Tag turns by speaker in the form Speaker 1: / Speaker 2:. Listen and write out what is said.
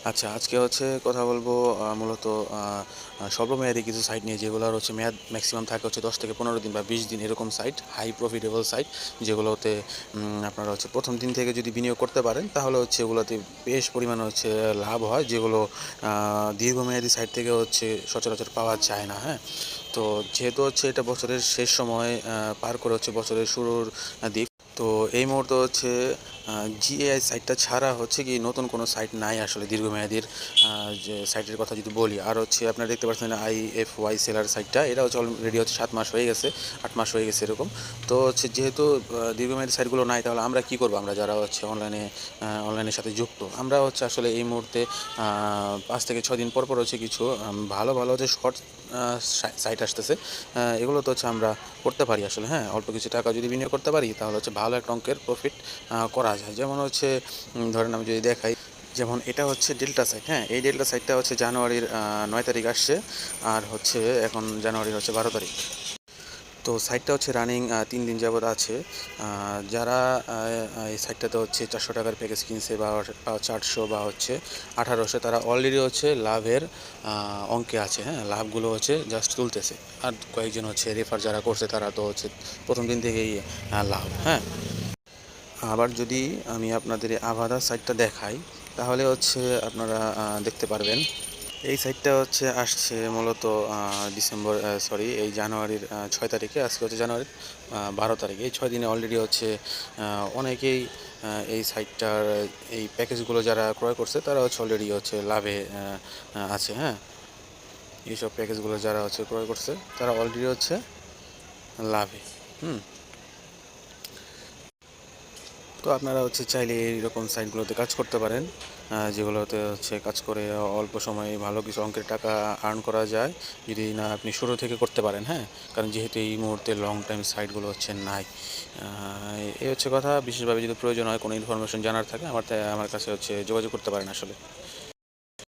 Speaker 1: আচ্ছা, আজকে হচ্ছে কথা বলবো মূলত আ আ স্বল্পমেয়াদী কিছু সাইট নিয়ে, যেগুলোর হচ্ছে মেয়াদ ম্যাক্সিমাম থাকে হচ্ছে 10 থেকে 15 দিন বা 20 দিন, এরকম সাইট, হাই প্রফিটেবল সাইট, যেগুলোতে আপনারা হচ্ছে ১ম দিন থেকে যদি বিনিয়োগ করতে পারেন, তাহলে হচ্ছে এগুলোতে বেশ পরিমাণে হচ্ছে লাভ হয়, যেগুলো আ দীর্ঘমেয়াদী সাইট থেকে হচ্ছে সচরাচর পাওয়া যায় না, হ্যাঁ? তো যেহেতু হচ্ছে এটা বছরের শেষ সময় পার করে হচ্ছে বছরের শুরুর দিক। তো এই মুহূর্তে হচ্ছে জিএআই সাইটটা ছাড়া হচ্ছে কি নতুন কোনো সাইট নাই আসলে দীর্ঘমেয়াদীর। যে সাইটের কথা যদি বলি, আর হচ্ছে আপনারা দেখতে পাচ্ছেন আইএফওয়াই সেলার সাইটটা, এটা হচ্ছে অলরেডি হচ্ছে 7 মাস হয়ে গেছে, 8 মাস হয়ে গেছে এরকম। তো হচ্ছে যেহেতু দীর্ঘমেয়াদী সাইটগুলো নাই, তাহলে আমরা কি করব? আমরা যারা হচ্ছে অনলাইনের সাথে যুক্ত, আমরা হচ্ছে আসলে এই মুহূর্তে 5 থেকে 6 দিন পর পর হচ্ছে কিছু ভালো ভালো হচ্ছে শর্ট সাইট আসতেছে। এগুলো তো হচ্ছে আমরা করতে পারি আসলে, হ্যাঁ? অল্প কিছু টাকা যদি বিনিয়োগ করতে পারি, তাহলে হচ্ছে ভালো একটা অঙ্কের প্রফিট করা যায়। যেমন হচ্ছে ধরেন আমি যদি দেখাই, যেমন এটা হচ্ছে ডেল্টা সাইট, হ্যাঁ? এই ডেল্টা সাইটটা হচ্ছে জানুয়ারির ৯ তারিখ আসছে, আর হচ্ছে এখন জানুয়ারির হচ্ছে 12 তারিখ। তো সাইটটা হচ্ছে রানিং ৩ দিন যাবৎ আছে। যারা এই সাইটটাতে হচ্ছে ৳৪০০ প্যাকেজ কিনছে, বা হচ্ছে ৮০০ বা হচ্ছে ১৮০০, তারা অলরেডি হচ্ছে লাভের অঙ্কে আছে, হ্যাঁ? লাভগুলো হচ্ছে জাস্ট তুলতেছে। আর কয়েকজন হচ্ছে রেফার যারা করছে, তারা তো হচ্ছে ১ম দিন থেকেই লাভ, হ্যাঁ? আবার যদি আমি আপনাদের এই আভাদা সাইটটা দেখাই, তাহলে হচ্ছে আপনারা দেখতে পারবেন। এই সাইটটা হচ্ছে আসছে মূলত এই জানুয়ারির ৬ তারিখে। আজকে হচ্ছে জানুয়ারির ১২ তারিখে। এই ৬ দিনে অলরেডি হচ্ছে অনেকেই এই সাইটটার এই প্যাকেজগুলো যারা ক্রয় করছে, তারা হচ্ছে অলরেডি হচ্ছে লাভে আছে, হ্যাঁ? এইসব প্যাকেজগুলো যারা হচ্ছে ক্রয় করছে, তারা অলরেডি হচ্ছে লাভে। হুম? তো আপনারা হচ্ছে চাইলে এইরকম সাইটগুলোতে কাজ করতে পারেন, যেগুলোতে হচ্ছে কাজ করে অল্প সময়ে ভালো কিছু অঙ্কের টাকা আর্ন করা যায়, যদি না আপনি শুরু থেকে করতে পারেন, হ্যাঁ? কারণ যেহেতু এই মুহূর্তে লং টাইম সাইটগুলো হচ্ছে নাই। এই হচ্ছে কথা। বিশেষভাবে যদি প্রয়োজন হয়, কোনো ইনফরমেশন জানার থাকে, আমার কাছে হচ্ছে যোগাযোগ করতে পারেন আসলে।